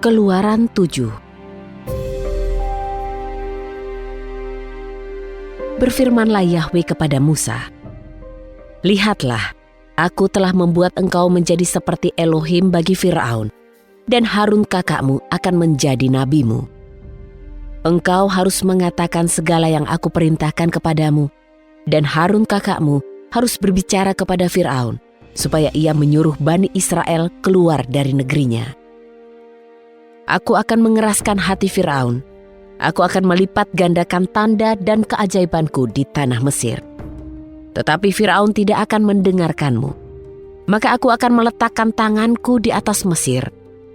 Keluaran 7. Berfirmanlah Yahwe kepada Musa, "Lihatlah, aku telah membuat engkau menjadi seperti Elohim bagi Firaun, dan Harun kakakmu akan menjadi nabimu. Engkau harus mengatakan segala yang aku perintahkan kepadamu, dan Harun kakakmu harus berbicara kepada Firaun, supaya ia menyuruh Bani Israel keluar dari negerinya. Aku akan mengeraskan hati Firaun. Aku akan melipat gandakan tanda dan keajaibanku di tanah Mesir. Tetapi Firaun tidak akan mendengarkanmu. Maka aku akan meletakkan tanganku di atas Mesir,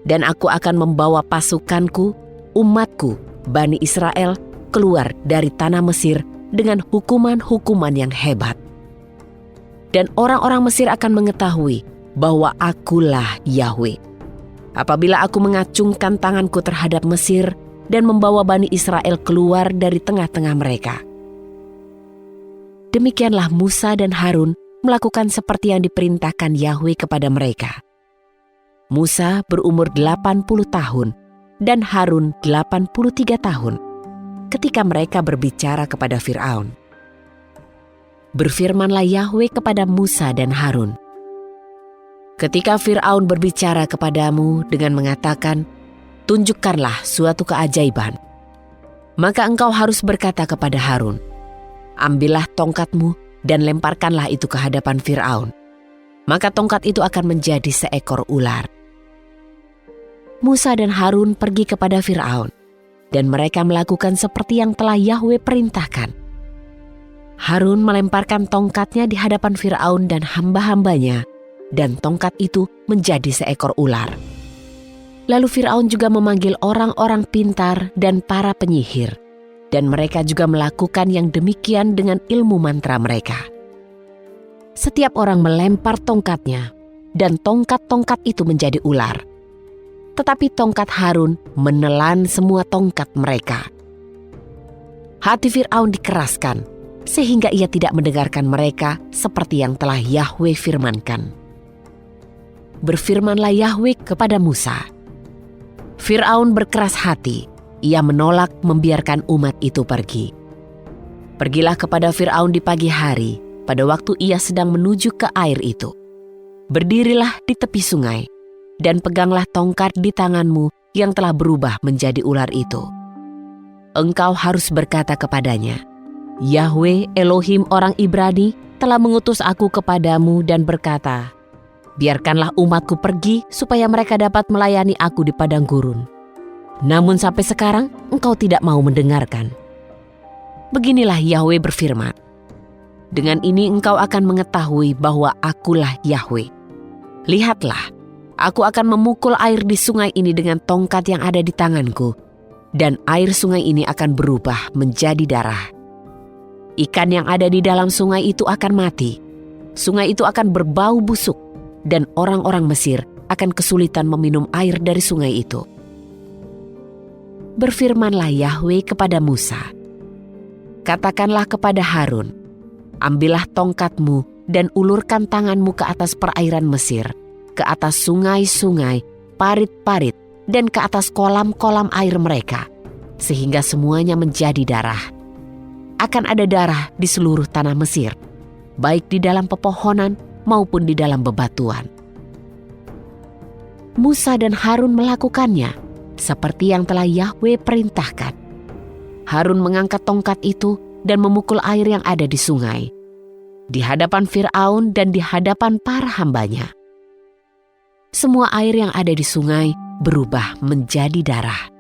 dan aku akan membawa pasukanku, umatku, Bani Israel, keluar dari tanah Mesir dengan hukuman-hukuman yang hebat. Dan orang-orang Mesir akan mengetahui bahwa akulah Yahwe, apabila aku mengacungkan tanganku terhadap Mesir dan membawa Bani Israel keluar dari tengah-tengah mereka." Demikianlah Musa dan Harun melakukan seperti yang diperintahkan Yahwe kepada mereka. Musa berumur 80 tahun dan Harun 83 tahun ketika mereka berbicara kepada Firaun. Berfirmanlah Yahwe kepada Musa dan Harun, "Ketika Firaun berbicara kepadamu dengan mengatakan, 'Tunjukkanlah suatu keajaiban,' maka engkau harus berkata kepada Harun, 'Ambillah tongkatmu dan lemparkanlah itu ke hadapan Firaun,' maka tongkat itu akan menjadi seekor ular." Musa dan Harun pergi kepada Firaun, dan mereka melakukan seperti yang telah Yahwe perintahkan. Harun melemparkan tongkatnya di hadapan Firaun dan hamba-hambanya, dan tongkat itu menjadi seekor ular. Lalu Firaun juga memanggil orang-orang pintar dan para penyihir, dan mereka juga melakukan yang demikian dengan ilmu mantra mereka. Setiap orang melempar tongkatnya, dan tongkat-tongkat itu menjadi ular. Tetapi tongkat Harun menelan semua tongkat mereka. Hati Firaun dikeraskan, sehingga ia tidak mendengarkan mereka seperti yang telah Yahwe firmankan. Berfirmanlah Yahwe kepada Musa, "Firaun berkeras hati, ia menolak membiarkan umat itu pergi. Pergilah kepada Firaun di pagi hari, pada waktu ia sedang menuju ke air itu. Berdirilah di tepi sungai, dan peganglah tongkat di tanganmu yang telah berubah menjadi ular itu. Engkau harus berkata kepadanya, 'Yahwe Elohim orang Ibrani telah mengutus aku kepadamu dan berkata, biarkanlah umatku pergi supaya mereka dapat melayani aku di padang gurun. Namun sampai sekarang engkau tidak mau mendengarkan. Beginilah Yahwe berfirman, dengan ini engkau akan mengetahui bahwa akulah Yahwe. Lihatlah, aku akan memukul air di sungai ini dengan tongkat yang ada di tanganku, dan air sungai ini akan berubah menjadi darah. Ikan yang ada di dalam sungai itu akan mati. Sungai itu akan berbau busuk, dan orang-orang Mesir akan kesulitan meminum air dari sungai itu." Berfirmanlah Yahwe kepada Musa, "Katakanlah kepada Harun, ambillah tongkatmu dan ulurkan tanganmu ke atas perairan Mesir, ke atas sungai-sungai, parit-parit, dan ke atas kolam-kolam air mereka, sehingga semuanya menjadi darah. Akan ada darah di seluruh tanah Mesir, baik di dalam pepohonan maupun di dalam bebatuan." Musa dan Harun melakukannya seperti yang telah Yahwe perintahkan. Harun mengangkat tongkat itu dan memukul air yang ada di sungai, di hadapan Firaun dan di hadapan para hambanya. Semua air yang ada di sungai berubah menjadi darah.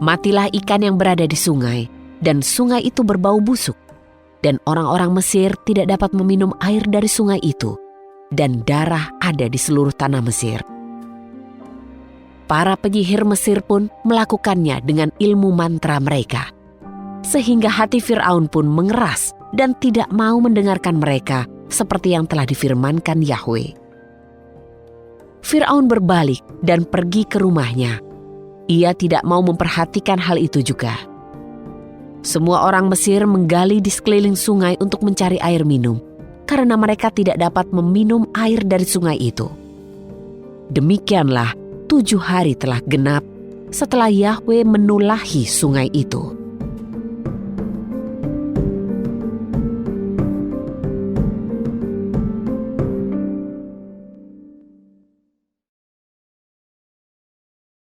Matilah ikan yang berada di sungai, dan sungai itu berbau busuk, dan orang-orang Mesir tidak dapat meminum air dari sungai itu, dan darah ada di seluruh tanah Mesir. Para penyihir Mesir pun melakukannya dengan ilmu mantra mereka, sehingga hati Firaun pun mengeras dan tidak mau mendengarkan mereka seperti yang telah difirmankan Yahwe. Firaun berbalik dan pergi ke rumahnya. Ia tidak mau memperhatikan hal itu juga. Semua orang Mesir menggali di sekeliling sungai untuk mencari air minum, karena mereka tidak dapat meminum air dari sungai itu. Demikianlah 7 hari telah genap setelah Yahwe menulahi sungai itu.